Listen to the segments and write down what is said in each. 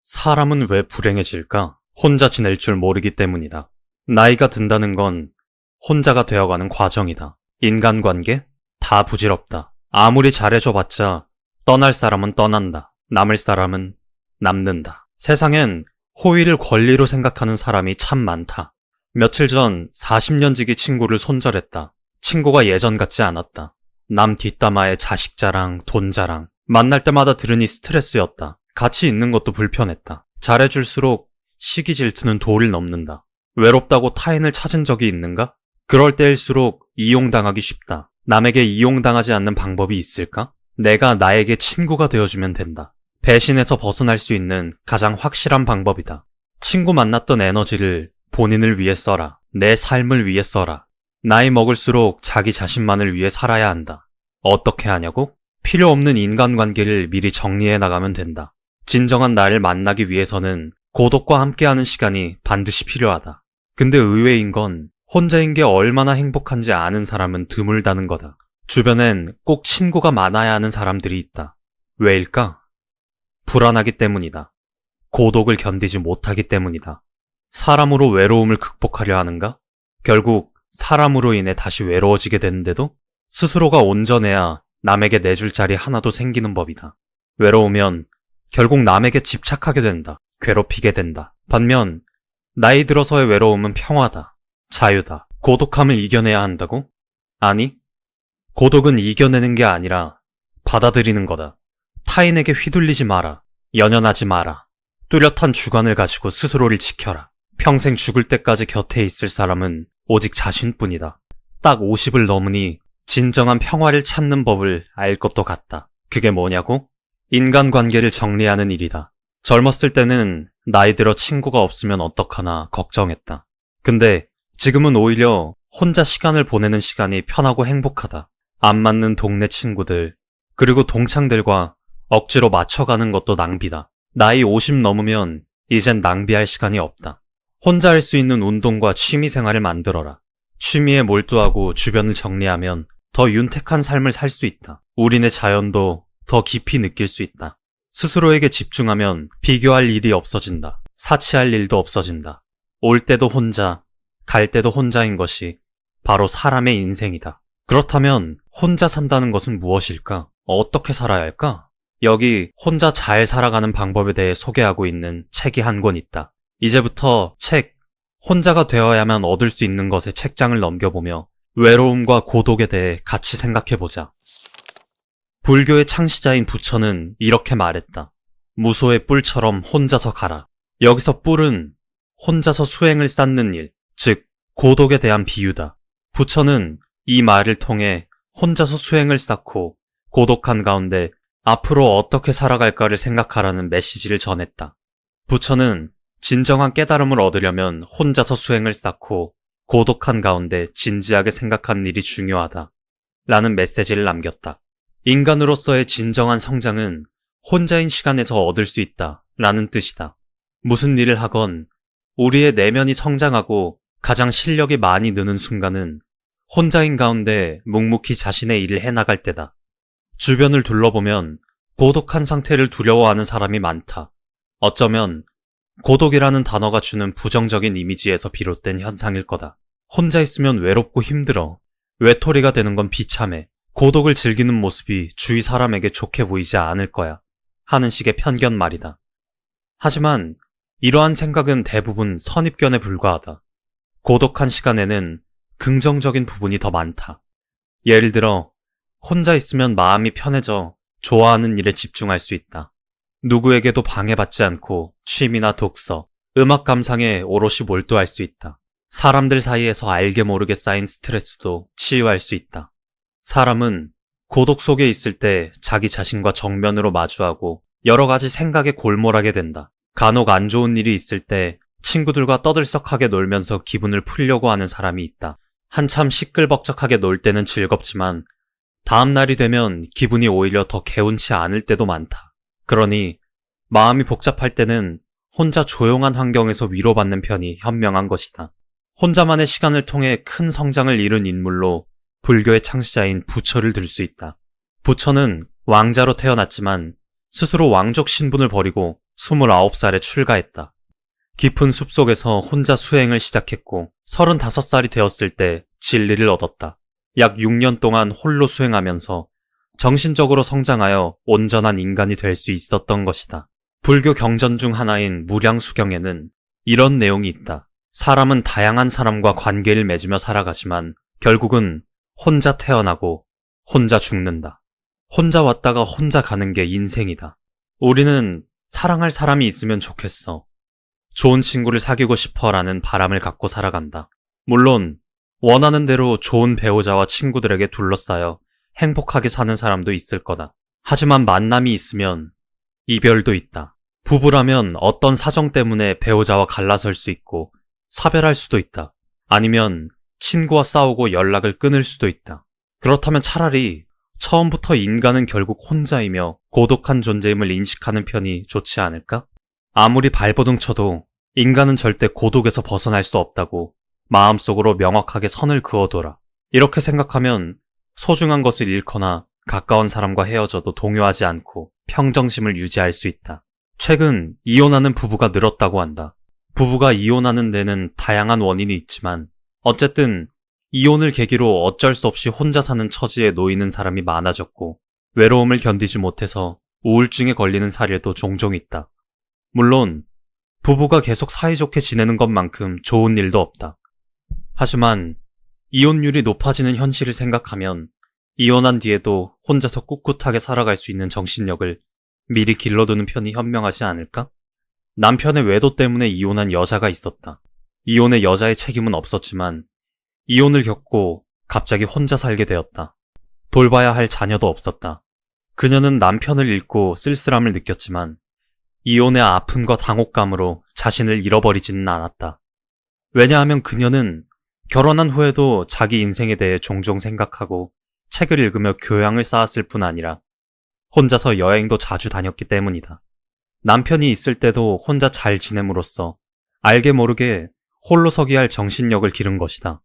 사람은 왜 불행해질까? 혼자 지낼 줄 모르기 때문이다. 나이가 든다는 건 혼자가 되어가는 과정이다. 인간관계? 다 부질없다. 아무리 잘해줘봤자 떠날 사람은 떠난다. 남을 사람은 남는다. 세상엔 호의를 권리로 생각하는 사람이 참 많다. 며칠 전 40년 지기 친구를 손절했다. 친구가 예전 같지 않았다. 남 뒷담화에 자식 자랑, 돈 자랑. 만날 때마다 들으니 스트레스였다. 같이 있는 것도 불편했다. 잘해줄수록 시기 질투는 도를 넘는다. 외롭다고 타인을 찾은 적이 있는가? 그럴 때일수록 이용당하기 쉽다. 남에게 이용당하지 않는 방법이 있을까? 내가 나에게 친구가 되어주면 된다. 배신에서 벗어날 수 있는 가장 확실한 방법이다. 친구 만났던 에너지를 본인을 위해 써라. 내 삶을 위해 써라. 나이 먹을수록 자기 자신만을 위해 살아야 한다. 어떻게 하냐고? 필요 없는 인간관계를 미리 정리해 나가면 된다. 진정한 나를 만나기 위해서는 고독과 함께하는 시간이 반드시 필요하다. 근데 의외인 건 혼자인 게 얼마나 행복한지 아는 사람은 드물다는 거다. 주변엔 꼭 친구가 많아야 하는 사람들이 있다. 왜일까? 불안하기 때문이다. 고독을 견디지 못하기 때문이다. 사람으로 외로움을 극복하려 하는가? 결국 사람으로 인해 다시 외로워지게 되는데도 스스로가 온전해야 남에게 내줄 자리 하나도 생기는 법이다. 외로우면 결국 남에게 집착하게 된다. 괴롭히게 된다. 반면 나이 들어서의 외로움은 평화다. 자유다. 고독함을 이겨내야 한다고? 아니, 고독은 이겨내는 게 아니라 받아들이는 거다. 타인에게 휘둘리지 마라. 연연하지 마라. 뚜렷한 주관을 가지고 스스로를 지켜라. 평생 죽을 때까지 곁에 있을 사람은 오직 자신뿐이다. 딱 50을 넘으니 진정한 평화를 찾는 법을 알 것도 같다. 그게 뭐냐고? 인간관계를 정리하는 일이다. 젊었을 때는 나이 들어 친구가 없으면 어떡하나 걱정했다. 근데 지금은 오히려 혼자 시간을 보내는 시간이 편하고 행복하다. 안 맞는 동네 친구들, 그리고 동창들과 억지로 맞춰가는 것도 낭비다. 나이 50 넘으면 이젠 낭비할 시간이 없다. 혼자 할 수 있는 운동과 취미 생활을 만들어라. 취미에 몰두하고 주변을 정리하면 더 윤택한 삶을 살 수 있다. 우리네 자연도 더 깊이 느낄 수 있다. 스스로에게 집중하면 비교할 일이 없어진다. 사치할 일도 없어진다. 올 때도 혼자, 갈 때도 혼자인 것이 바로 사람의 인생이다. 그렇다면 혼자 산다는 것은 무엇일까? 어떻게 살아야 할까? 여기 혼자 잘 살아가는 방법에 대해 소개하고 있는 책이 한 권 있다. 이제부터 책, 혼자가 되어야만 얻을 수 있는 것의 책장을 넘겨보며 외로움과 고독에 대해 같이 생각해보자. 불교의 창시자인 부처는 이렇게 말했다. 무소의 뿔처럼 혼자서 가라. 여기서 뿔은 혼자서 수행을 쌓는 일, 즉 고독에 대한 비유다. 부처는 이 말을 통해 혼자서 수행을 쌓고 고독한 가운데 앞으로 어떻게 살아갈까를 생각하라는 메시지를 전했다. 부처는 진정한 깨달음을 얻으려면 혼자서 수행을 쌓고 고독한 가운데 진지하게 생각하는 일이 중요하다. 라는 메시지를 남겼다. 인간으로서의 진정한 성장은 혼자인 시간에서 얻을 수 있다. 라는 뜻이다. 무슨 일을 하건 우리의 내면이 성장하고 가장 실력이 많이 느는 순간은 혼자인 가운데 묵묵히 자신의 일을 해나갈 때다. 주변을 둘러보면 고독한 상태를 두려워하는 사람이 많다. 어쩌면 고독이라는 단어가 주는 부정적인 이미지에서 비롯된 현상일 거다. 혼자 있으면 외롭고 힘들어. 외톨이가 되는 건 비참해. 고독을 즐기는 모습이 주위 사람에게 좋게 보이지 않을 거야. 하는 식의 편견 말이다. 하지만 이러한 생각은 대부분 선입견에 불과하다. 고독한 시간에는 긍정적인 부분이 더 많다. 예를 들어 혼자 있으면 마음이 편해져 좋아하는 일에 집중할 수 있다. 누구에게도 방해받지 않고 취미나 독서, 음악 감상에 오롯이 몰두할 수 있다. 사람들 사이에서 알게 모르게 쌓인 스트레스도 치유할 수 있다. 사람은 고독 속에 있을 때 자기 자신과 정면으로 마주하고 여러 가지 생각에 골몰하게 된다. 간혹 안 좋은 일이 있을 때 친구들과 떠들썩하게 놀면서 기분을 풀려고 하는 사람이 있다. 한참 시끌벅적하게 놀 때는 즐겁지만 다음 날이 되면 기분이 오히려 더 개운치 않을 때도 많다. 그러니 마음이 복잡할 때는 혼자 조용한 환경에서 위로받는 편이 현명한 것이다. 혼자만의 시간을 통해 큰 성장을 이룬 인물로 불교의 창시자인 부처를 들 수 있다. 부처는 왕자로 태어났지만 스스로 왕족 신분을 버리고 29살에 출가했다. 깊은 숲속에서 혼자 수행을 시작했고 35살이 되었을 때 진리를 얻었다. 약 6년 동안 홀로 수행하면서 정신적으로 성장하여 온전한 인간이 될 수 있었던 것이다. 불교 경전 중 하나인 무량수경에는 이런 내용이 있다. 사람은 다양한 사람과 관계를 맺으며 살아가지만 결국은 혼자 태어나고 혼자 죽는다. 혼자 왔다가 혼자 가는 게 인생이다. 우리는 사랑할 사람이 있으면 좋겠어. 좋은 친구를 사귀고 싶어라는 바람을 갖고 살아간다. 물론 원하는 대로 좋은 배우자와 친구들에게 둘러싸여 행복하게 사는 사람도 있을 거다. 하지만 만남이 있으면 이별도 있다. 부부라면 어떤 사정 때문에 배우자와 갈라설 수 있고 사별할 수도 있다. 아니면 친구와 싸우고 연락을 끊을 수도 있다. 그렇다면 차라리 처음부터 인간은 결국 혼자이며 고독한 존재임을 인식하는 편이 좋지 않을까? 아무리 발버둥 쳐도 인간은 절대 고독에서 벗어날 수 없다고 마음속으로 명확하게 선을 그어둬라. 이렇게 생각하면 소중한 것을 잃거나 가까운 사람과 헤어져도 동요하지 않고 평정심을 유지할 수 있다. 최근 이혼하는 부부가 늘었다고 한다. 부부가 이혼하는 데는 다양한 원인이 있지만 어쨌든 이혼을 계기로 어쩔 수 없이 혼자 사는 처지에 놓이는 사람이 많아졌고 외로움을 견디지 못해서 우울증에 걸리는 사례도 종종 있다. 물론 부부가 계속 사이좋게 지내는 것만큼 좋은 일도 없다. 하지만 이혼율이 높아지는 현실을 생각하면 이혼한 뒤에도 혼자서 꿋꿋하게 살아갈 수 있는 정신력을 미리 길러두는 편이 현명하지 않을까? 남편의 외도 때문에 이혼한 여자가 있었다. 이혼의 여자의 책임은 없었지만 이혼을 겪고 갑자기 혼자 살게 되었다. 돌봐야 할 자녀도 없었다. 그녀는 남편을 잃고 쓸쓸함을 느꼈지만 이혼의 아픔과 당혹감으로 자신을 잃어버리지는 않았다. 왜냐하면 그녀는 결혼한 후에도 자기 인생에 대해 종종 생각하고 책을 읽으며 교양을 쌓았을 뿐 아니라 혼자서 여행도 자주 다녔기 때문이다. 남편이 있을 때도 혼자 잘 지냄으로써 알게 모르게 홀로서기 할 정신력을 기른 것이다.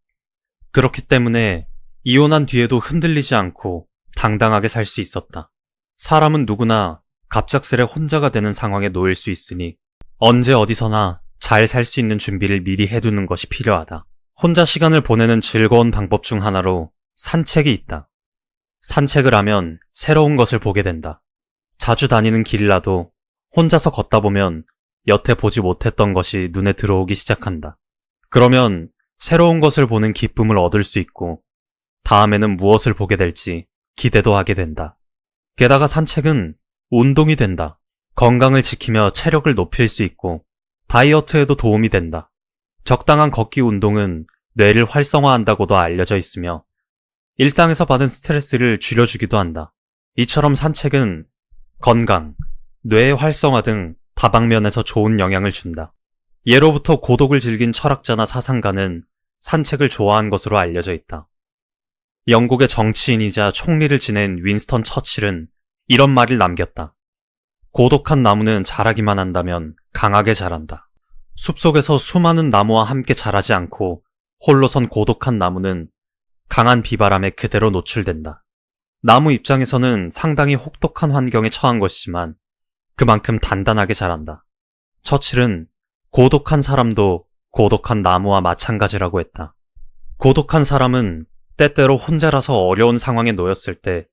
그렇기 때문에 이혼한 뒤에도 흔들리지 않고 당당하게 살 수 있었다. 사람은 누구나 갑작스레 혼자가 되는 상황에 놓일 수 있으니 언제 어디서나 잘 살 수 있는 준비를 미리 해두는 것이 필요하다. 혼자 시간을 보내는 즐거운 방법 중 하나로 산책이 있다. 산책을 하면 새로운 것을 보게 된다. 자주 다니는 길이라도 혼자서 걷다 보면 여태 보지 못했던 것이 눈에 들어오기 시작한다. 그러면 새로운 것을 보는 기쁨을 얻을 수 있고 다음에는 무엇을 보게 될지 기대도 하게 된다. 게다가 산책은 운동이 된다. 건강을 지키며 체력을 높일 수 있고 다이어트에도 도움이 된다. 적당한 걷기 운동은 뇌를 활성화한다고도 알려져 있으며 일상에서 받은 스트레스를 줄여주기도 한다. 이처럼 산책은 건강, 뇌의 활성화 등 다방면에서 좋은 영향을 준다. 예로부터 고독을 즐긴 철학자나 사상가는 산책을 좋아한 것으로 알려져 있다. 영국의 정치인이자 총리를 지낸 윈스턴 처칠은 이런 말을 남겼다. 고독한 나무는 자라기만 한다면 강하게 자란다. 숲속에서 수많은 나무와 함께 자라지 않고 홀로선 고독한 나무는 강한 비바람에 그대로 노출된다. 나무 입장에서는 상당히 혹독한 환경에 처한 것이지만 그만큼 단단하게 자란다. 처칠은 고독한 사람도 고독한 나무와 마찬가지라고 했다. 고독한 사람은 때때로 혼자라서 어려운 상황에 놓였을 때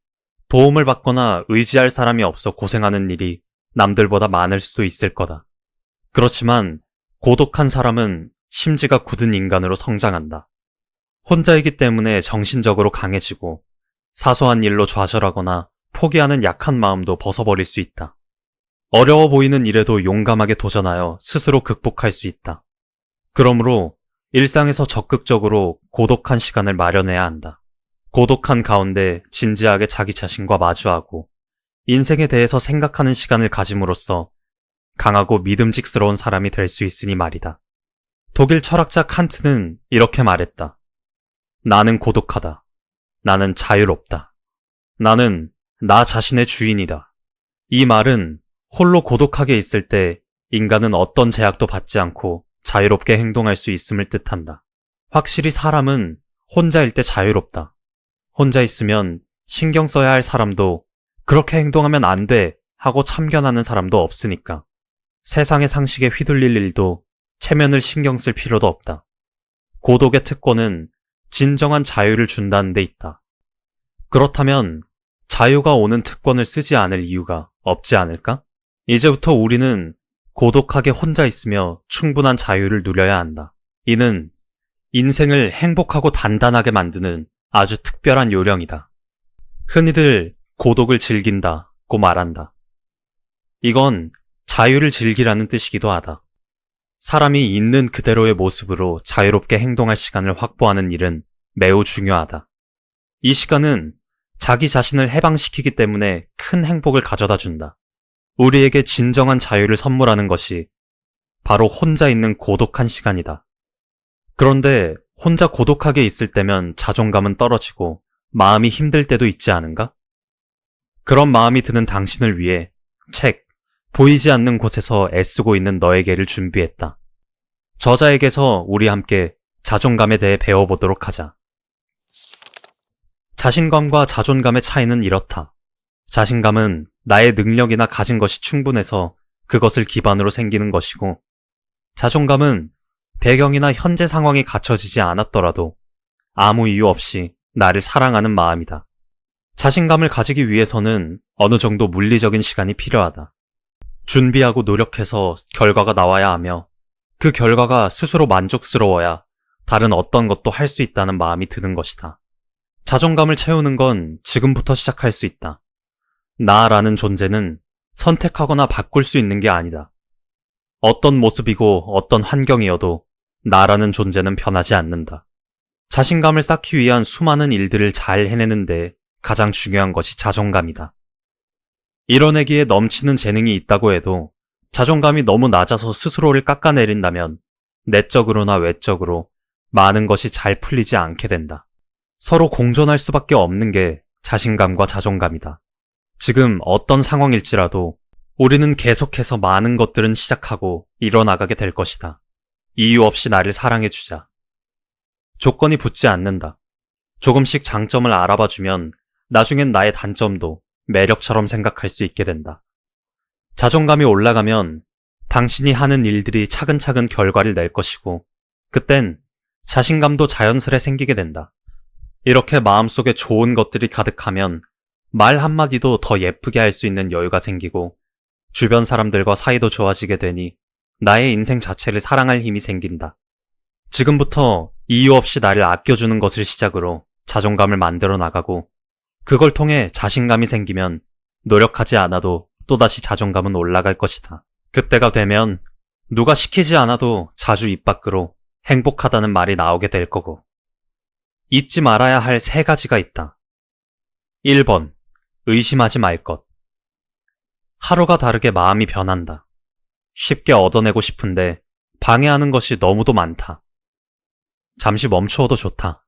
도움을 받거나 의지할 사람이 없어 고생하는 일이 남들보다 많을 수도 있을 거다. 그렇지만 고독한 사람은 심지가 굳은 인간으로 성장한다. 혼자이기 때문에 정신적으로 강해지고 사소한 일로 좌절하거나 포기하는 약한 마음도 벗어버릴 수 있다. 어려워 보이는 일에도 용감하게 도전하여 스스로 극복할 수 있다. 그러므로 일상에서 적극적으로 고독한 시간을 마련해야 한다. 고독한 가운데 진지하게 자기 자신과 마주하고 인생에 대해서 생각하는 시간을 가짐으로써 강하고 믿음직스러운 사람이 될 수 있으니 말이다. 독일 철학자 칸트는 이렇게 말했다. 나는 고독하다. 나는 자유롭다. 나는 나 자신의 주인이다. 이 말은 홀로 고독하게 있을 때 인간은 어떤 제약도 받지 않고 자유롭게 행동할 수 있음을 뜻한다. 확실히 사람은 혼자일 때 자유롭다. 혼자 있으면 신경 써야 할 사람도 그렇게 행동하면 안 돼 하고 참견하는 사람도 없으니까. 세상의 상식에 휘둘릴 일도 체면을 신경 쓸 필요도 없다. 고독의 특권은 진정한 자유를 준다는 데 있다. 그렇다면 자유가 오는 특권을 쓰지 않을 이유가 없지 않을까? 이제부터 우리는 고독하게 혼자 있으며 충분한 자유를 누려야 한다. 이는 인생을 행복하고 단단하게 만드는 아주 특별한 요령이다. 흔히들 고독을 즐긴다고 말한다. 이건 자유를 즐기라는 뜻이기도 하다. 사람이 있는 그대로의 모습으로 자유롭게 행동할 시간을 확보하는 일은 매우 중요하다. 이 시간은 자기 자신을 해방시키기 때문에 큰 행복을 가져다 준다. 우리에게 진정한 자유를 선물하는 것이 바로 혼자 있는 고독한 시간이다. 그런데 혼자 고독하게 있을 때면 자존감은 떨어지고 마음이 힘들 때도 있지 않은가? 그런 마음이 드는 당신을 위해 책, 보이지 않는 곳에서 애쓰고 있는 너에게를 준비했다. 저자에게서 우리 함께 자존감에 대해 배워보도록 하자. 자신감과 자존감의 차이는 이렇다. 자신감은 나의 능력이나 가진 것이 충분해서 그것을 기반으로 생기는 것이고, 자존감은 배경이나 현재 상황이 갖춰지지 않았더라도 아무 이유 없이 나를 사랑하는 마음이다. 자신감을 가지기 위해서는 어느 정도 물리적인 시간이 필요하다. 준비하고 노력해서 결과가 나와야 하며 그 결과가 스스로 만족스러워야 다른 어떤 것도 할 수 있다는 마음이 드는 것이다. 자존감을 채우는 건 지금부터 시작할 수 있다. 나라는 존재는 선택하거나 바꿀 수 있는 게 아니다. 어떤 모습이고 어떤 환경이어도 나라는 존재는 변하지 않는다. 자신감을 쌓기 위한 수많은 일들을 잘 해내는데 가장 중요한 것이 자존감이다. 이뤄내기에 넘치는 재능이 있다고 해도 자존감이 너무 낮아서 스스로를 깎아내린다면 내적으로나 외적으로 많은 것이 잘 풀리지 않게 된다. 서로 공존할 수밖에 없는 게 자신감과 자존감이다. 지금 어떤 상황일지라도 우리는 계속해서 많은 것들은 시작하고 이뤄나가게 될 것이다. 이유 없이 나를 사랑해주자. 조건이 붙지 않는다. 조금씩 장점을 알아봐주면 나중엔 나의 단점도 매력처럼 생각할 수 있게 된다. 자존감이 올라가면 당신이 하는 일들이 차근차근 결과를 낼 것이고, 그땐 자신감도 자연스레 생기게 된다. 이렇게 마음속에 좋은 것들이 가득하면 말 한마디도 더 예쁘게 할 수 있는 여유가 생기고, 주변 사람들과 사이도 좋아지게 되니 나의 인생 자체를 사랑할 힘이 생긴다. 지금부터 이유 없이 나를 아껴주는 것을 시작으로 자존감을 만들어 나가고, 그걸 통해 자신감이 생기면 노력하지 않아도 또다시 자존감은 올라갈 것이다. 그때가 되면 누가 시키지 않아도 자주 입 밖으로 행복하다는 말이 나오게 될 거고. 잊지 말아야 할 3가지가 있다. 1번, 의심하지 말 것. 하루가 다르게 마음이 변한다. 쉽게 얻어내고 싶은데 방해하는 것이 너무도 많다. 잠시 멈추어도 좋다.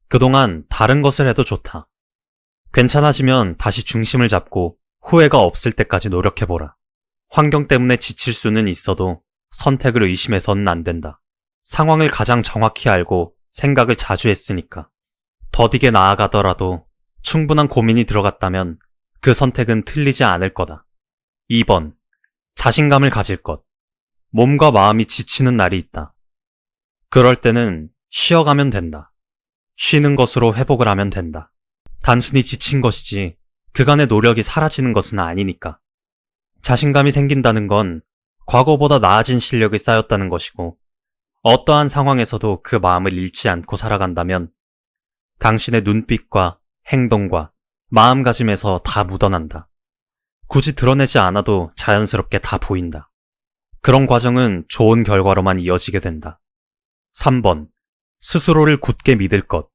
그동안 다른 것을 해도 좋다. 괜찮아지면 다시 중심을 잡고 후회가 없을 때까지 노력해보라. 환경 때문에 지칠 수는 있어도 선택을 의심해서는 안 된다. 상황을 가장 정확히 알고 생각을 자주 했으니까. 더디게 나아가더라도 충분한 고민이 들어갔다면 그 선택은 틀리지 않을 거다. 2번, 자신감을 가질 것. 몸과 마음이 지치는 날이 있다. 그럴 때는 쉬어가면 된다. 쉬는 것으로 회복을 하면 된다. 단순히 지친 것이지 그간의 노력이 사라지는 것은 아니니까. 자신감이 생긴다는 건 과거보다 나아진 실력이 쌓였다는 것이고, 어떠한 상황에서도 그 마음을 잃지 않고 살아간다면 당신의 눈빛과 행동과 마음가짐에서 다 묻어난다. 굳이 드러내지 않아도 자연스럽게 다 보인다. 그런 과정은 좋은 결과로만 이어지게 된다. 3번, 스스로를 굳게 믿을 것.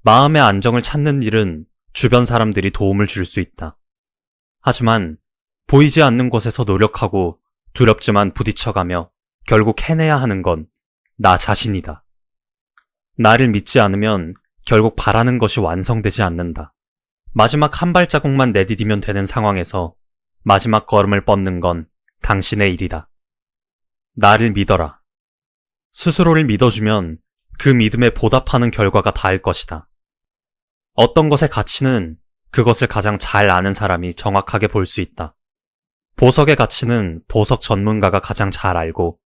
마음의 안정을 찾는 일은 주변 사람들이 도움을 줄 수 있다. 하지만 보이지 않는 곳에서 노력하고 두렵지만 부딪혀가며 결국 해내야 하는 건 나 자신이다. 나를 믿지 않으면 결국 바라는 것이 완성되지 않는다. 마지막 한 발자국만 내디디면 되는 상황에서 마지막 걸음을 뻗는 건 당신의 일이다. 나를 믿어라. 스스로를 믿어주면 그 믿음에 보답하는 결과가 닿을 것이다. 어떤 것의 가치는 그것을 가장 잘 아는 사람이 정확하게 볼 수 있다. 보석의 가치는 보석 전문가가 가장 잘 알고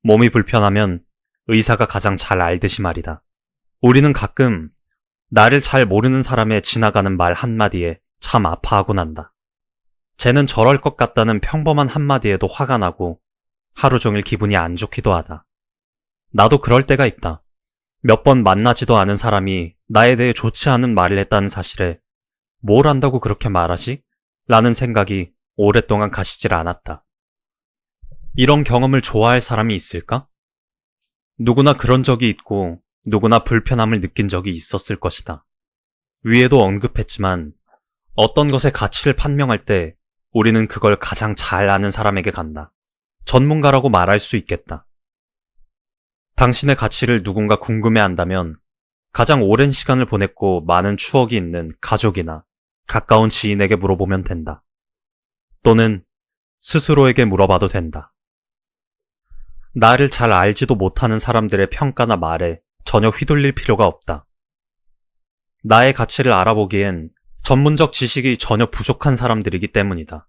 몸이 불편하면 의사가 가장 잘 알듯이 말이다. 우리는 가끔 나를 잘 모르는 사람의 지나가는 말 한마디에 참 아파하곤 한다. 쟤는 저럴 것 같다는 평범한 한마디에도 화가 나고 하루 종일 기분이 안 좋기도 하다. 나도 그럴 때가 있다. 몇 번 만나지도 않은 사람이 나에 대해 좋지 않은 말을 했다는 사실에 뭘 안다고 그렇게 말하지? 라는 생각이 오랫동안 가시질 않았다. 이런 경험을 좋아할 사람이 있을까? 누구나 그런 적이 있고 누구나 불편함을 느낀 적이 있었을 것이다. 위에도 언급했지만 어떤 것의 가치를 판명할 때 우리는 그걸 가장 잘 아는 사람에게 간다. 전문가라고 말할 수 있겠다. 당신의 가치를 누군가 궁금해한다면 가장 오랜 시간을 보냈고 많은 추억이 있는 가족이나 가까운 지인에게 물어보면 된다. 또는 스스로에게 물어봐도 된다. 나를 잘 알지도 못하는 사람들의 평가나 말에 전혀 휘둘릴 필요가 없다. 나의 가치를 알아보기엔 전문적 지식이 전혀 부족한 사람들이기 때문이다.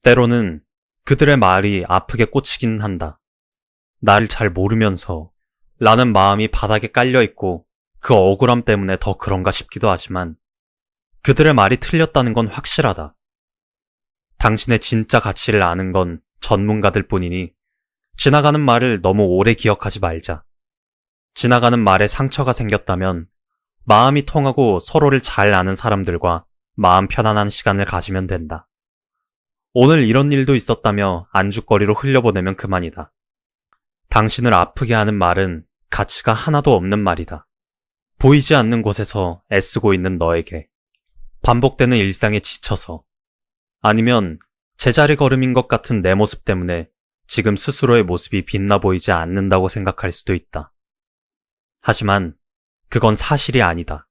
때로는 그들의 말이 아프게 꽂히긴 한다. 나를 잘 모르면서 라는 마음이 바닥에 깔려있고 그 억울함 때문에 더 그런가 싶기도 하지만 그들의 말이 틀렸다는 건 확실하다. 당신의 진짜 가치를 아는 건 전문가들 뿐이니 지나가는 말을 너무 오래 기억하지 말자. 지나가는 말에 상처가 생겼다면 마음이 통하고 서로를 잘 아는 사람들과 마음 편안한 시간을 가지면 된다. 오늘 이런 일도 있었다며 안주거리로 흘려보내면 그만이다. 당신을 아프게 하는 말은 가치가 하나도 없는 말이다. 보이지 않는 곳에서 애쓰고 있는 너에게, 반복되는 일상에 지쳐서, 아니면 제자리 걸음인 것 같은 내 모습 때문에 지금 스스로의 모습이 빛나 보이지 않는다고 생각할 수도 있다. 하지만 그건 사실이 아니다.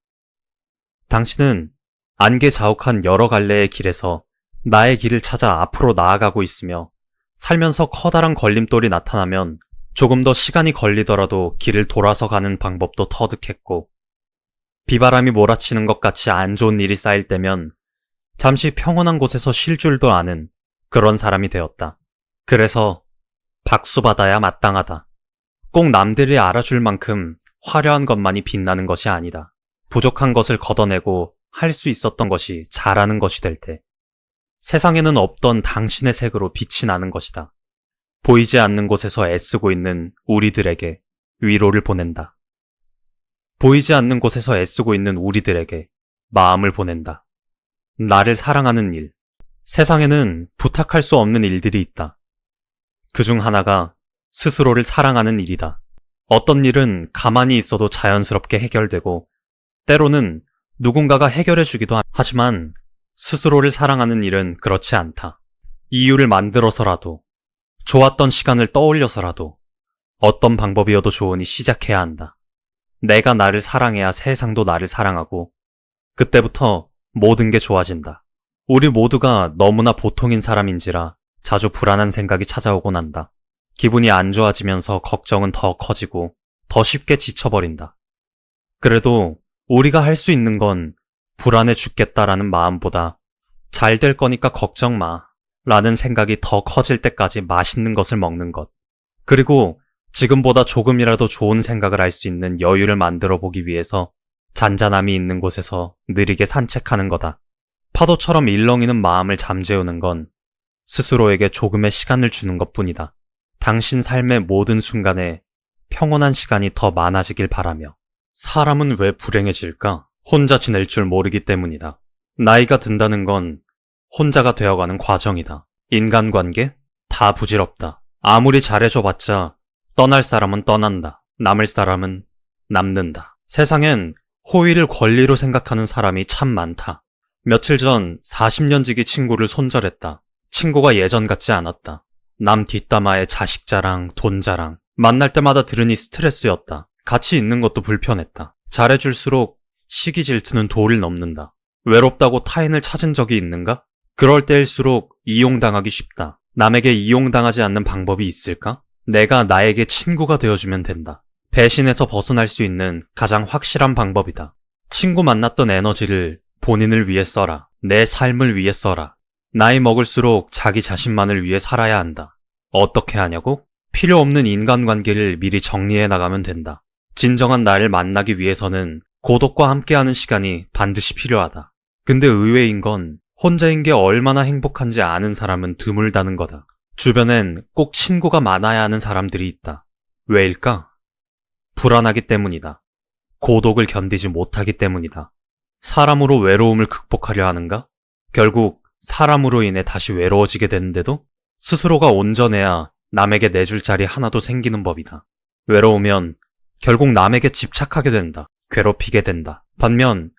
당신은 안개자욱한 여러 갈래의 길에서 나의 길을 찾아 앞으로 나아가고 있으며 살면서 커다란 걸림돌이 나타나면 조금 더 시간이 걸리더라도 길을 돌아서 가는 방법도 터득했고 비바람이 몰아치는 것 같이 안 좋은 일이 쌓일 때면 잠시 평온한 곳에서 쉴 줄도 아는 그런 사람이 되었다. 그래서 박수 받아야 마땅하다. 꼭 남들이 알아줄 만큼 화려한 것만이 빛나는 것이 아니다. 부족한 것을 걷어내고 할 수 있었던 것이 잘하는 것이 될 때 세상에는 없던 당신의 색으로 빛이 나는 것이다. 보이지 않는 곳에서 애쓰고 있는 우리들에게 위로를 보낸다. 보이지 않는 곳에서 애쓰고 있는 우리들에게 마음을 보낸다. 나를 사랑하는 일. 세상에는 부탁할 수 없는 일들이 있다. 그중 하나가 스스로를 사랑하는 일이다. 어떤 일은 가만히 있어도 자연스럽게 해결되고 때로는 누군가가 해결해주기도 하지만 스스로를 사랑하는 일은 그렇지 않다. 이유를 만들어서라도 좋았던 시간을 떠올려서라도 어떤 방법이어도 좋으니 시작해야 한다. 내가 나를 사랑해야 세상도 나를 사랑하고 그때부터 모든 게 좋아진다. 우리 모두가 너무나 보통인 사람인지라 자주 불안한 생각이 찾아오곤 한다. 기분이 안 좋아지면서 걱정은 더 커지고 더 쉽게 지쳐버린다. 그래도 우리가 할 수 있는 건 불안해 죽겠다라는 마음보다 잘 될 거니까 걱정 마 라는 생각이 더 커질 때까지 맛있는 것을 먹는 것. 그리고 지금보다 조금이라도 좋은 생각을 할 수 있는 여유를 만들어 보기 위해서 잔잔함이 있는 곳에서 느리게 산책하는 거다. 파도처럼 일렁이는 마음을 잠재우는 건 스스로에게 조금의 시간을 주는 것뿐이다. 당신 삶의 모든 순간에 평온한 시간이 더 많아지길 바라며. 사람은 왜 불행해질까? 혼자 지낼 줄 모르기 때문이다. 나이가 든다는 건 혼자가 되어가는 과정이다. 인간관계? 다 부질없다. 아무리 잘해줘봤자 떠날 사람은 떠난다. 남을 사람은 남는다. 세상엔 호의를 권리로 생각하는 사람이 참 많다. 며칠 전 40년지기 친구를 손절했다. 친구가 예전 같지 않았다. 남 뒷담화에 자식 자랑, 돈 자랑. 만날 때마다 들으니 스트레스였다. 같이 있는 것도 불편했다. 잘해줄수록 시기 질투는 도를 넘는다. 외롭다고 타인을 찾은 적이 있는가? 그럴 때일수록 이용당하기 쉽다. 남에게 이용당하지 않는 방법이 있을까? 내가 나에게 친구가 되어주면 된다. 배신에서 벗어날 수 있는 가장 확실한 방법이다. 친구 만났던 에너지를 본인을 위해 써라. 내 삶을 위해 써라. 나이 먹을수록 자기 자신만을 위해 살아야 한다. 어떻게 하냐고? 필요 없는 인간관계를 미리 정리해 나가면 된다. 진정한 나를 만나기 위해서는 고독과 함께하는 시간이 반드시 필요하다. 근데 의외인 건 혼자인 게 얼마나 행복한지 아는 사람은 드물다는 거다. 주변엔 꼭 친구가 많아야 하는 사람들이 있다. 왜일까? 불안하기 때문이다. 고독을 견디지 못하기 때문이다. 사람으로 외로움을 극복하려 하는가? 결국 사람으로 인해 다시 외로워지게 되는데도 스스로가 온전해야 남에게 내줄 자리 하나도 생기는 법이다. 외로우면 결국 남에게 집착하게 된다. 괴롭히게 된다. 반면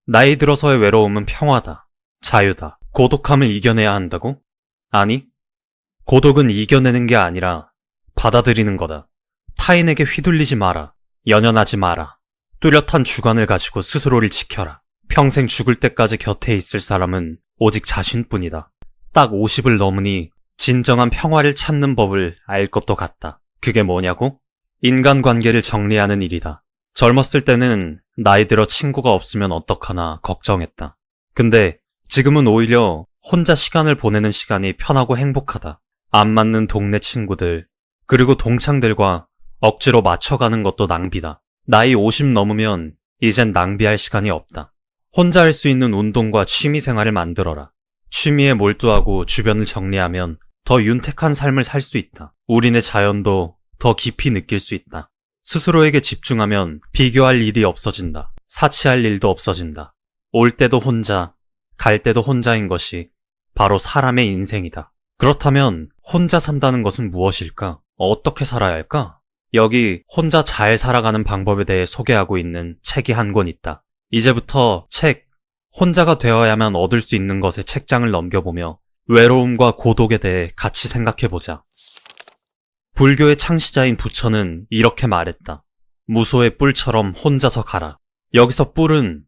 나이 들어서의 외로움은 평화다. 자유다. 고독함을 이겨내야 한다고? 아니, 고독은 이겨내는 게 아니라 받아들이는 거다. 타인에게 휘둘리지 마라. 연연하지 마라. 뚜렷한 주관을 가지고 스스로를 지켜라. 평생 죽을 때까지 곁에 있을 사람은 오직 자신뿐이다. 딱 50을 넘으니 진정한 평화를 찾는 법을 알 것도 같다. 그게 뭐냐고? 인간관계를 정리하는 일이다. 젊었을 때는 나이 들어 친구가 없으면 어떡하나 걱정했다. 근데 지금은 오히려 혼자 시간을 보내는 시간이 편하고 행복하다. 안 맞는 동네 친구들, 그리고 동창들과 억지로 맞춰가는 것도 낭비다. 나이 50 넘으면 이젠 낭비할 시간이 없다. 혼자 할 수 있는 운동과 취미 생활을 만들어라. 취미에 몰두하고 주변을 정리하면 더 윤택한 삶을 살 수 있다. 우리네 자연도 더 깊이 느낄 수 있다. 스스로에게 집중하면 비교할 일이 없어진다. 사치할 일도 없어진다. 올 때도 혼자, 갈 때도 혼자인 것이 바로 사람의 인생이다. 그렇다면 혼자 산다는 것은 무엇일까? 어떻게 살아야 할까? 여기 혼자 잘 살아가는 방법에 대해 소개하고 있는 책이 한 권 있다. 이제부터 혼자가 되어야만 얻을 수 있는 것의 책장을 넘겨보며 외로움과 고독에 대해 같이 생각해보자. 불교의 창시자인 부처는 이렇게 말했다. 무소의 뿔처럼 혼자서 가라. 여기서 뿔은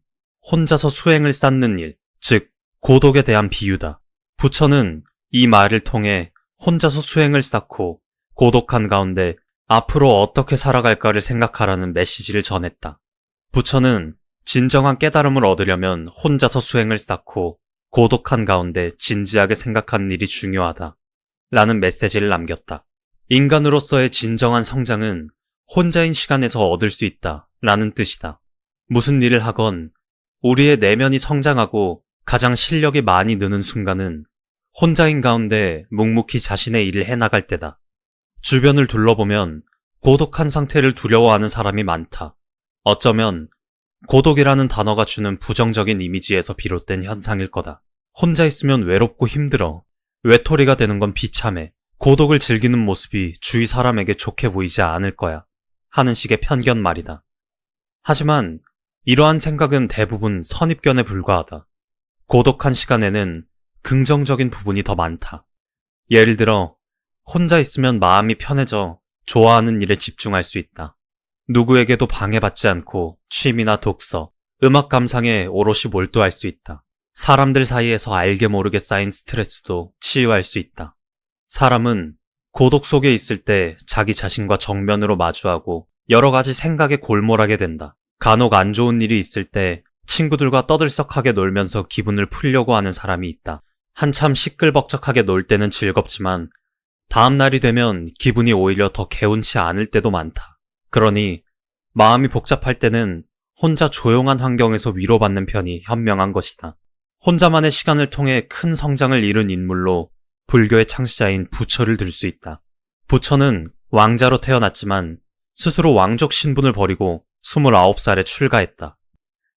혼자서 수행을 쌓는 일, 즉 고독에 대한 비유다. 부처는 이 말을 통해 혼자서 수행을 쌓고 고독한 가운데 앞으로 어떻게 살아갈까를 생각하라는 메시지를 전했다. 부처는 진정한 깨달음을 얻으려면 혼자서 수행을 쌓고 고독한 가운데 진지하게 생각하는 일이 중요하다. 라는 메시지를 남겼다. 인간으로서의 진정한 성장은 혼자인 시간에서 얻을 수 있다. 라는 뜻이다. 무슨 일을 하건 우리의 내면이 성장하고 가장 실력이 많이 느는 순간은 혼자인 가운데 묵묵히 자신의 일을 해나갈 때다. 주변을 둘러보면 고독한 상태를 두려워하는 사람이 많다. 어쩌면 고독이라는 단어가 주는 부정적인 이미지에서 비롯된 현상일 거다. 혼자 있으면 외롭고 힘들어. 외톨이가 되는 건 비참해. 고독을 즐기는 모습이 주위 사람에게 좋게 보이지 않을 거야. 하는 식의 편견 말이다. 하지만 이러한 생각은 대부분 선입견에 불과하다. 고독한 시간에는 긍정적인 부분이 더 많다. 예를 들어 혼자 있으면 마음이 편해져 좋아하는 일에 집중할 수 있다. 누구에게도 방해받지 않고 취미나 독서, 음악 감상에 오롯이 몰두할 수 있다. 사람들 사이에서 알게 모르게 쌓인 스트레스도 치유할 수 있다. 사람은 고독 속에 있을 때 자기 자신과 정면으로 마주하고 여러 가지 생각에 골몰하게 된다. 간혹 안 좋은 일이 있을 때 친구들과 떠들썩하게 놀면서 기분을 풀려고 하는 사람이 있다. 한참 시끌벅적하게 놀 때는 즐겁지만 다음 날이 되면 기분이 오히려 더 개운치 않을 때도 많다. 그러니 마음이 복잡할 때는 혼자 조용한 환경에서 위로받는 편이 현명한 것이다. 혼자만의 시간을 통해 큰 성장을 이룬 인물로 불교의 창시자인 부처를 들 수 있다. 부처는 왕자로 태어났지만 스스로 왕족 신분을 버리고 29살에 출가했다.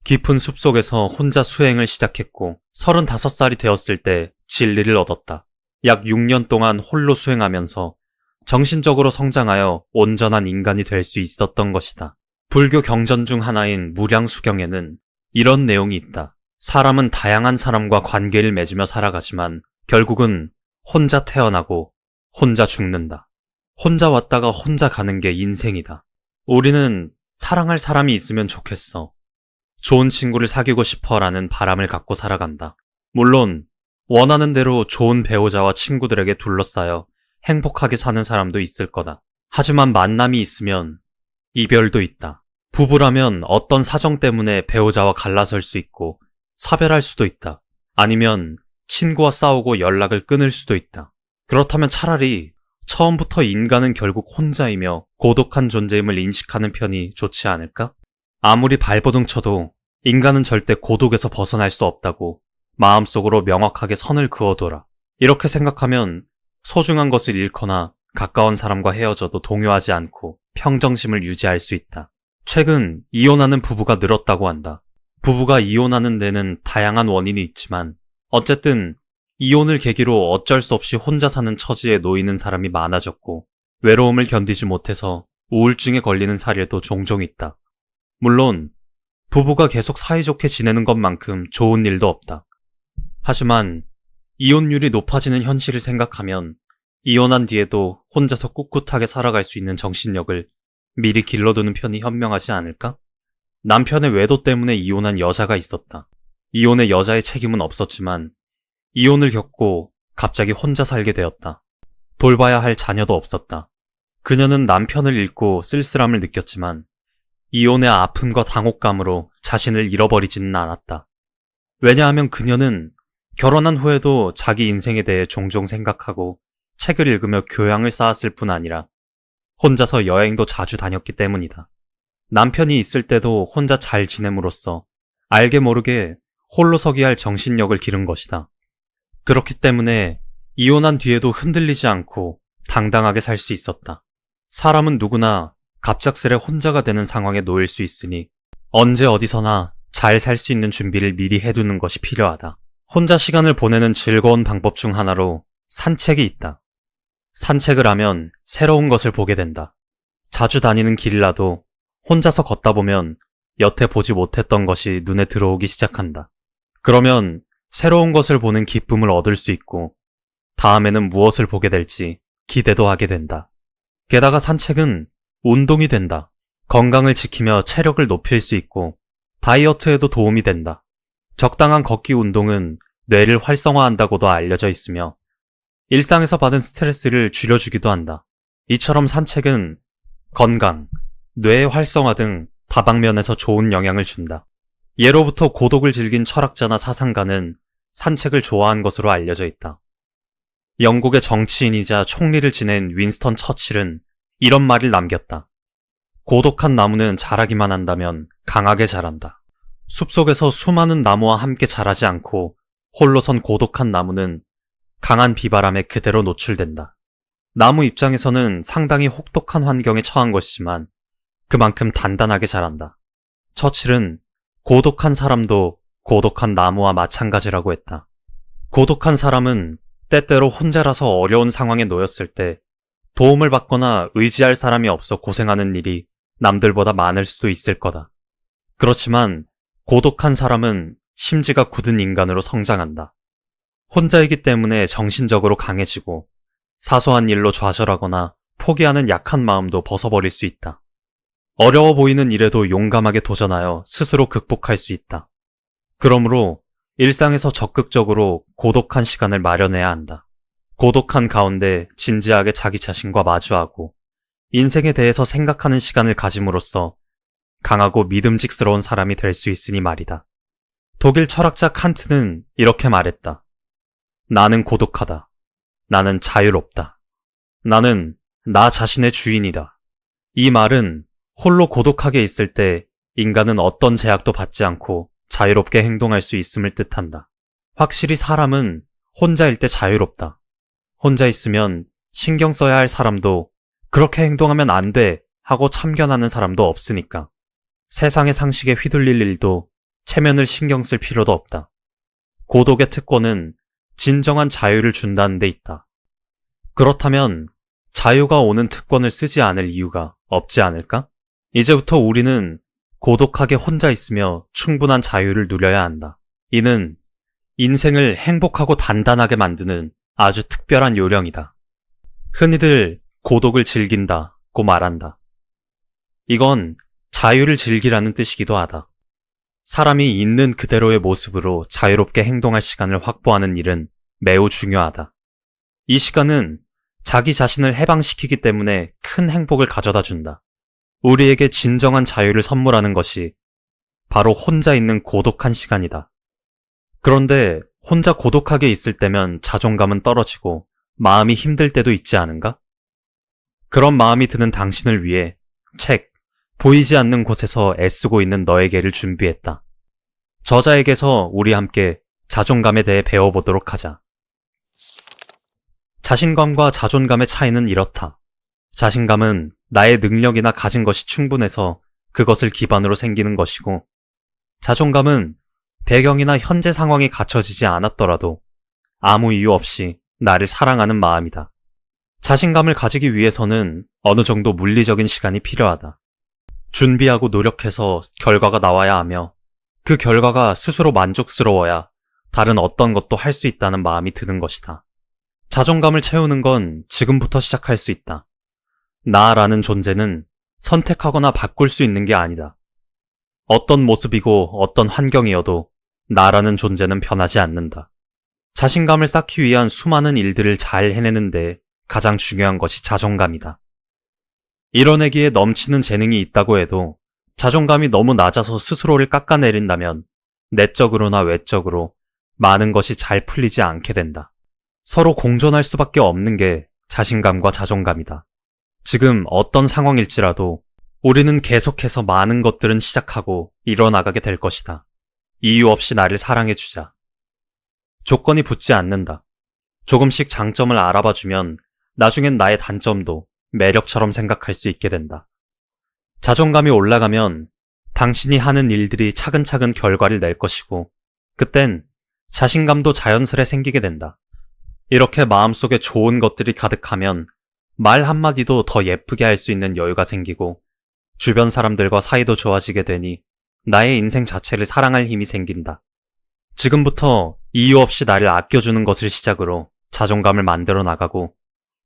깊은 숲속에서 혼자 수행을 시작했고 35살이 되었을 때 진리를 얻었다. 약 6년 동안 홀로 수행하면서 정신적으로 성장하여 온전한 인간이 될 수 있었던 것이다. 불교 경전 중 하나인 무량수경에는 이런 내용이 있다. 사람은 다양한 사람과 관계를 맺으며 살아가지만 결국은 혼자 태어나고 혼자 죽는다. 혼자 왔다가 혼자 가는 게 인생이다. 우리는 사랑할 사람이 있으면 좋겠어. 좋은 친구를 사귀고 싶어라는 바람을 갖고 살아간다. 물론 원하는 대로 좋은 배우자와 친구들에게 둘러싸여 행복하게 사는 사람도 있을 거다. 하지만 만남이 있으면 이별도 있다. 부부라면 어떤 사정 때문에 배우자와 갈라설 수 있고 사별할 수도 있다. 아니면 친구와 싸우고 연락을 끊을 수도 있다. 그렇다면 차라리 처음부터 인간은 결국 혼자이며 고독한 존재임을 인식하는 편이 좋지 않을까? 아무리 발버둥 쳐도 인간은 절대 고독에서 벗어날 수 없다고 마음속으로 명확하게 선을 그어둬라. 이렇게 생각하면 소중한 것을 잃거나 가까운 사람과 헤어져도 동요하지 않고 평정심을 유지할 수 있다. 최근 이혼하는 부부가 늘었다고 한다. 부부가 이혼하는 데는 다양한 원인이 있지만 어쨌든 이혼을 계기로 어쩔 수 없이 혼자 사는 처지에 놓이는 사람이 많아졌고 외로움을 견디지 못해서 우울증에 걸리는 사례도 종종 있다. 물론 부부가 계속 사이좋게 지내는 것만큼 좋은 일도 없다. 하지만 이혼율이 높아지는 현실을 생각하면 이혼한 뒤에도 혼자서 꿋꿋하게 살아갈 수 있는 정신력을 미리 길러두는 편이 현명하지 않을까? 남편의 외도 때문에 이혼한 여자가 있었다. 이혼의 여자의 책임은 없었지만 이혼을 겪고 갑자기 혼자 살게 되었다. 돌봐야 할 자녀도 없었다. 그녀는 남편을 잃고 쓸쓸함을 느꼈지만 이혼의 아픔과 당혹감으로 자신을 잃어버리지는 않았다. 왜냐하면 그녀는 결혼한 후에도 자기 인생에 대해 종종 생각하고 책을 읽으며 교양을 쌓았을 뿐 아니라 혼자서 여행도 자주 다녔기 때문이다. 남편이 있을 때도 혼자 잘 지냄으로써 알게 모르게 홀로서기 할 정신력을 기른 것이다. 그렇기 때문에 이혼한 뒤에도 흔들리지 않고 당당하게 살 수 있었다. 사람은 누구나 갑작스레 혼자가 되는 상황에 놓일 수 있으니 언제 어디서나 잘 살 수 있는 준비를 미리 해두는 것이 필요하다. 혼자 시간을 보내는 즐거운 방법 중 하나로 산책이 있다. 산책을 하면 새로운 것을 보게 된다. 자주 다니는 길이라도 혼자서 걷다 보면 여태 보지 못했던 것이 눈에 들어오기 시작한다. 그러면 새로운 것을 보는 기쁨을 얻을 수 있고 다음에는 무엇을 보게 될지 기대도 하게 된다. 게다가 산책은 운동이 된다. 건강을 지키며 체력을 높일 수 있고 다이어트에도 도움이 된다. 적당한 걷기 운동은 뇌를 활성화한다고도 알려져 있으며 일상에서 받은 스트레스를 줄여주기도 한다. 이처럼 산책은 건강, 뇌의 활성화 등 다방면에서 좋은 영향을 준다. 예로부터 고독을 즐긴 철학자나 사상가는 산책을 좋아한 것으로 알려져 있다. 영국의 정치인이자 총리를 지낸 윈스턴 처칠은 이런 말을 남겼다. 고독한 나무는 자라기만 한다면 강하게 자란다. 숲속에서 수많은 나무와 함께 자라지 않고 홀로선 고독한 나무는 강한 비바람에 그대로 노출된다. 나무 입장에서는 상당히 혹독한 환경에 처한 것이지만 그만큼 단단하게 자란다. 처칠은 고독한 사람도 고독한 나무와 마찬가지라고 했다. 고독한 사람은 때때로 혼자라서 어려운 상황에 놓였을 때 도움을 받거나 의지할 사람이 없어 고생하는 일이 남들보다 많을 수도 있을 거다. 그렇지만 고독한 사람은 심지가 굳은 인간으로 성장한다. 혼자이기 때문에 정신적으로 강해지고 사소한 일로 좌절하거나 포기하는 약한 마음도 벗어버릴 수 있다. 어려워 보이는 일에도 용감하게 도전하여 스스로 극복할 수 있다. 그러므로 일상에서 적극적으로 고독한 시간을 마련해야 한다. 고독한 가운데 진지하게 자기 자신과 마주하고 인생에 대해서 생각하는 시간을 가짐으로써 강하고 믿음직스러운 사람이 될 수 있으니 말이다. 독일 철학자 칸트는 이렇게 말했다. 나는 고독하다. 나는 자유롭다. 나는 나 자신의 주인이다. 이 말은 홀로 고독하게 있을 때 인간은 어떤 제약도 받지 않고 자유롭게 행동할 수 있음을 뜻한다. 확실히 사람은 혼자일 때 자유롭다. 혼자 있으면 신경 써야 할 사람도 그렇게 행동하면 안 돼 하고 참견하는 사람도 없으니까. 세상의 상식에 휘둘릴 일도 체면을 신경 쓸 필요도 없다. 고독의 특권은 진정한 자유를 준다는 데 있다. 그렇다면 자유가 오는 특권을 쓰지 않을 이유가 없지 않을까? 이제부터 우리는 고독하게 혼자 있으며 충분한 자유를 누려야 한다. 이는 인생을 행복하고 단단하게 만드는 아주 특별한 요령이다. 흔히들 고독을 즐긴다고 말한다. 이건 자유를 즐기라는 뜻이기도 하다. 사람이 있는 그대로의 모습으로 자유롭게 행동할 시간을 확보하는 일은 매우 중요하다. 이 시간은 자기 자신을 해방시키기 때문에 큰 행복을 가져다 준다. 우리에게 진정한 자유를 선물하는 것이 바로 혼자 있는 고독한 시간이다. 그런데 혼자 고독하게 있을 때면 자존감은 떨어지고 마음이 힘들 때도 있지 않은가? 그런 마음이 드는 당신을 위해 책, 보이지 않는 곳에서 애쓰고 있는 너에게를 준비했다. 저자에게서 우리 함께 자존감에 대해 배워보도록 하자. 자신감과 자존감의 차이는 이렇다. 자신감은 나의 능력이나 가진 것이 충분해서 그것을 기반으로 생기는 것이고, 자존감은 배경이나 현재 상황이 갖춰지지 않았더라도 아무 이유 없이 나를 사랑하는 마음이다. 자신감을 가지기 위해서는 어느 정도 물리적인 시간이 필요하다. 준비하고 노력해서 결과가 나와야 하며 그 결과가 스스로 만족스러워야 다른 어떤 것도 할 수 있다는 마음이 드는 것이다. 자존감을 채우는 건 지금부터 시작할 수 있다. 나라는 존재는 선택하거나 바꿀 수 있는 게 아니다. 어떤 모습이고 어떤 환경이어도 나라는 존재는 변하지 않는다. 자신감을 쌓기 위한 수많은 일들을 잘 해내는데 가장 중요한 것이 자존감이다. 이뤄내기에 넘치는 재능이 있다고 해도 자존감이 너무 낮아서 스스로를 깎아내린다면 내적으로나 외적으로 많은 것이 잘 풀리지 않게 된다. 서로 공존할 수밖에 없는 게 자신감과 자존감이다. 지금 어떤 상황일지라도 우리는 계속해서 많은 것들은 시작하고 이뤄나가게 될 것이다. 이유 없이 나를 사랑해주자. 조건이 붙지 않는다. 조금씩 장점을 알아봐주면 나중엔 나의 단점도 매력처럼 생각할 수 있게 된다. 자존감이 올라가면 당신이 하는 일들이 차근차근 결과를 낼 것이고, 그땐 자신감도 자연스레 생기게 된다. 이렇게 마음속에 좋은 것들이 가득하면 말 한마디도 더 예쁘게 할 수 있는 여유가 생기고, 주변 사람들과 사이도 좋아지게 되니 나의 인생 자체를 사랑할 힘이 생긴다. 지금부터 이유 없이 나를 아껴주는 것을 시작으로 자존감을 만들어 나가고,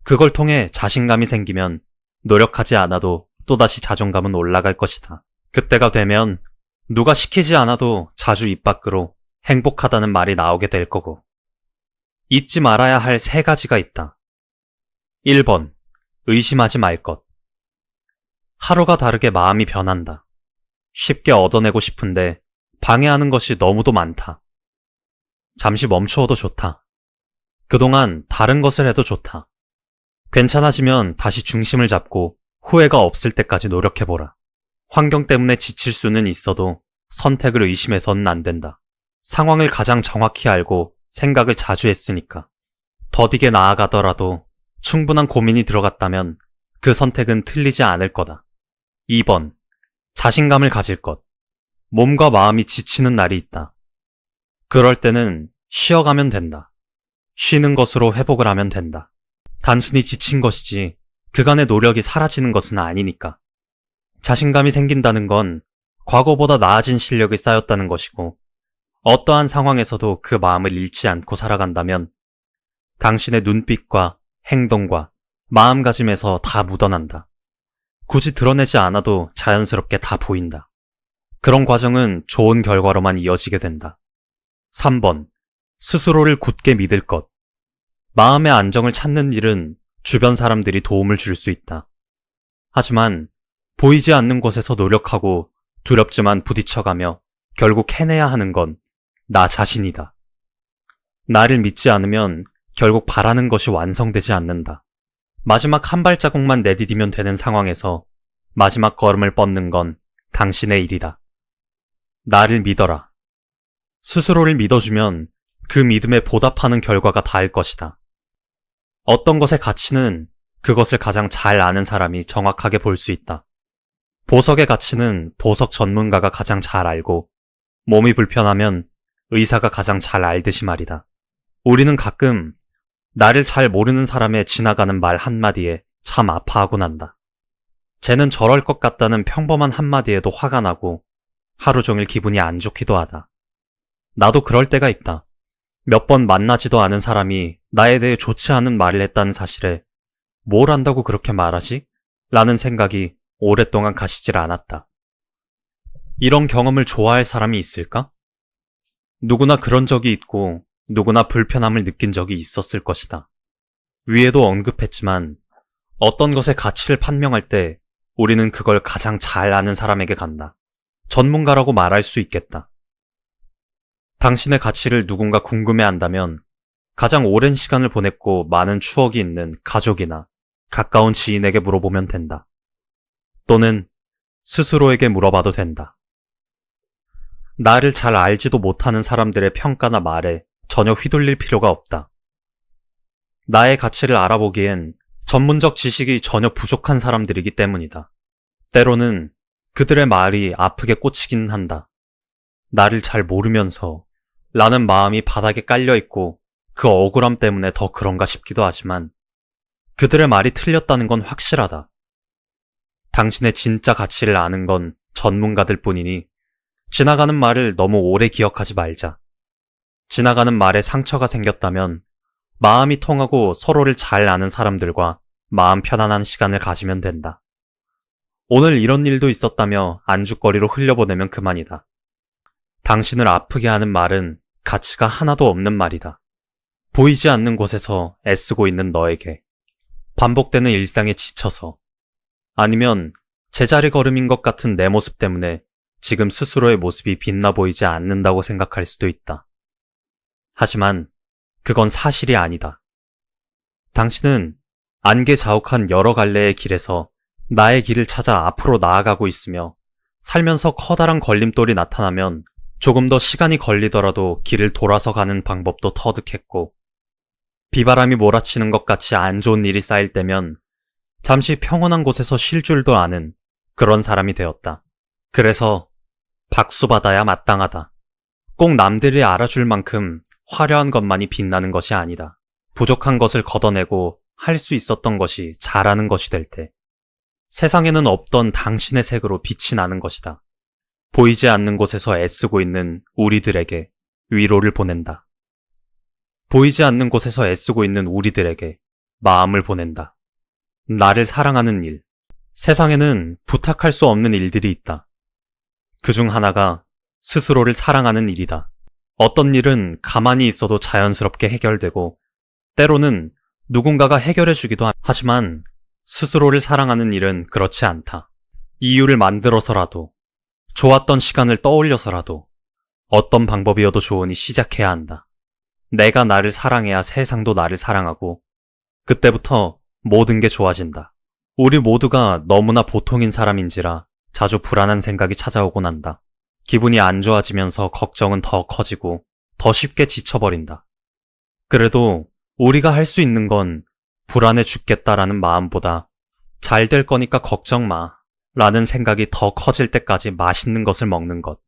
그걸 통해 자신감이 생기면 노력하지 않아도 또다시 자존감은 올라갈 것이다. 그때가 되면 누가 시키지 않아도 자주 입 밖으로 행복하다는 말이 나오게 될 거고. 잊지 말아야 할 3가지가 있다. 1번, 의심하지 말 것. 하루가 다르게 마음이 변한다. 쉽게 얻어내고 싶은데 방해하는 것이 너무도 많다. 잠시 멈추어도 좋다. 그동안 다른 것을 해도 좋다. 괜찮아지면 다시 중심을 잡고 후회가 없을 때까지 노력해보라. 환경 때문에 지칠 수는 있어도 선택을 의심해서는 안 된다. 상황을 가장 정확히 알고 생각을 자주 했으니까. 더디게 나아가더라도 충분한 고민이 들어갔다면 그 선택은 틀리지 않을 거다. 2번, 자신감을 가질 것. 몸과 마음이 지치는 날이 있다. 그럴 때는 쉬어가면 된다. 쉬는 것으로 회복을 하면 된다. 단순히 지친 것이지 그간의 노력이 사라지는 것은 아니니까. 자신감이 생긴다는 건 과거보다 나아진 실력이 쌓였다는 것이고, 어떠한 상황에서도 그 마음을 잃지 않고 살아간다면 당신의 눈빛과 행동과 마음가짐에서 다 묻어난다. 굳이 드러내지 않아도 자연스럽게 다 보인다. 그런 과정은 좋은 결과로만 이어지게 된다. 3번, 스스로를 굳게 믿을 것. 마음의 안정을 찾는 일은 주변 사람들이 도움을 줄 수 있다. 하지만 보이지 않는 곳에서 노력하고 두렵지만 부딪혀가며 결국 해내야 하는 건 나 자신이다. 나를 믿지 않으면 결국 바라는 것이 완성되지 않는다. 마지막 한 발자국만 내디디면 되는 상황에서 마지막 걸음을 뻗는 건 당신의 일이다. 나를 믿어라. 스스로를 믿어주면 그 믿음에 보답하는 결과가 닿을 것이다. 어떤 것의 가치는 그것을 가장 잘 아는 사람이 정확하게 볼 수 있다. 보석의 가치는 보석 전문가가 가장 잘 알고, 몸이 불편하면 의사가 가장 잘 알듯이 말이다. 우리는 가끔 나를 잘 모르는 사람의 지나가는 말 한마디에 참 아파하곤 한다. 쟤는 저럴 것 같다는 평범한 한마디에도 화가 나고 하루 종일 기분이 안 좋기도 하다. 나도 그럴 때가 있다. 몇 번 만나지도 않은 사람이 나에 대해 좋지 않은 말을 했다는 사실에 뭘 안다고 그렇게 말하지? 라는 생각이 오랫동안 가시질 않았다. 이런 경험을 좋아할 사람이 있을까? 누구나 그런 적이 있고 누구나 불편함을 느낀 적이 있었을 것이다. 위에도 언급했지만 어떤 것의 가치를 판명할 때 우리는 그걸 가장 잘 아는 사람에게 간다. 전문가라고 말할 수 있겠다. 당신의 가치를 누군가 궁금해한다면 가장 오랜 시간을 보냈고 많은 추억이 있는 가족이나 가까운 지인에게 물어보면 된다. 또는 스스로에게 물어봐도 된다. 나를 잘 알지도 못하는 사람들의 평가나 말에 전혀 휘둘릴 필요가 없다. 나의 가치를 알아보기엔 전문적 지식이 전혀 부족한 사람들이기 때문이다. 때로는 그들의 말이 아프게 꽂히긴 한다. 나를 잘 모르면서 라는 마음이 바닥에 깔려있고 그 억울함 때문에 더 그런가 싶기도 하지만 그들의 말이 틀렸다는 건 확실하다. 당신의 진짜 가치를 아는 건 전문가들 뿐이니 지나가는 말을 너무 오래 기억하지 말자. 지나가는 말에 상처가 생겼다면 마음이 통하고 서로를 잘 아는 사람들과 마음 편안한 시간을 가지면 된다. 오늘 이런 일도 있었다며 안주거리로 흘려보내면 그만이다. 당신을 아프게 하는 말은 가치가 하나도 없는 말이다. 보이지 않는 곳에서 애쓰고 있는 너에게, 반복되는 일상에 지쳐서, 아니면 제자리 걸음인 것 같은 내 모습 때문에 지금 스스로의 모습이 빛나 보이지 않는다고 생각할 수도 있다. 하지만 그건 사실이 아니다. 당신은 안개자욱한 여러 갈래의 길에서 나의 길을 찾아 앞으로 나아가고 있으며 살면서 커다란 걸림돌이 나타나면 조금 더 시간이 걸리더라도 길을 돌아서 가는 방법도 터득했고 비바람이 몰아치는 것 같이 안 좋은 일이 쌓일 때면 잠시 평온한 곳에서 쉴 줄도 아는 그런 사람이 되었다. 그래서 박수 받아야 마땅하다. 꼭 남들이 알아줄 만큼 화려한 것만이 빛나는 것이 아니다. 부족한 것을 걷어내고 할 수 있었던 것이 잘하는 것이 될 때 세상에는 없던 당신의 색으로 빛이 나는 것이다. 보이지 않는 곳에서 애쓰고 있는 우리들에게 위로를 보낸다. 보이지 않는 곳에서 애쓰고 있는 우리들에게 마음을 보낸다. 나를 사랑하는 일. 세상에는 부탁할 수 없는 일들이 있다. 그중 하나가 스스로를 사랑하는 일이다. 어떤 일은 가만히 있어도 자연스럽게 해결되고 때로는 누군가가 해결해주기도 하지만 스스로를 사랑하는 일은 그렇지 않다. 이유를 만들어서라도 좋았던 시간을 떠올려서라도 어떤 방법이어도 좋으니 시작해야 한다. 내가 나를 사랑해야 세상도 나를 사랑하고 그때부터 모든 게 좋아진다. 우리 모두가 너무나 보통인 사람인지라 자주 불안한 생각이 찾아오곤 한다. 기분이 안 좋아지면서 걱정은 더 커지고 더 쉽게 지쳐버린다. 그래도 우리가 할 수 있는 건 불안해 죽겠다라는 마음보다 잘 될 거니까 걱정 마 라는 생각이 더 커질 때까지 맛있는 것을 먹는 것.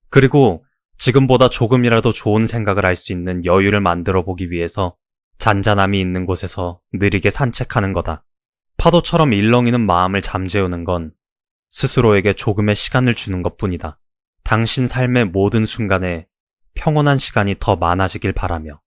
그리고 지금보다 조금이라도 좋은 생각을 할 수 있는 여유를 만들어 보기 위해서 잔잔함이 있는 곳에서 느리게 산책하는 거다. 파도처럼 일렁이는 마음을 잠재우는 건 스스로에게 조금의 시간을 주는 것뿐이다. 당신 삶의 모든 순간에 평온한 시간이 더 많아지길 바라며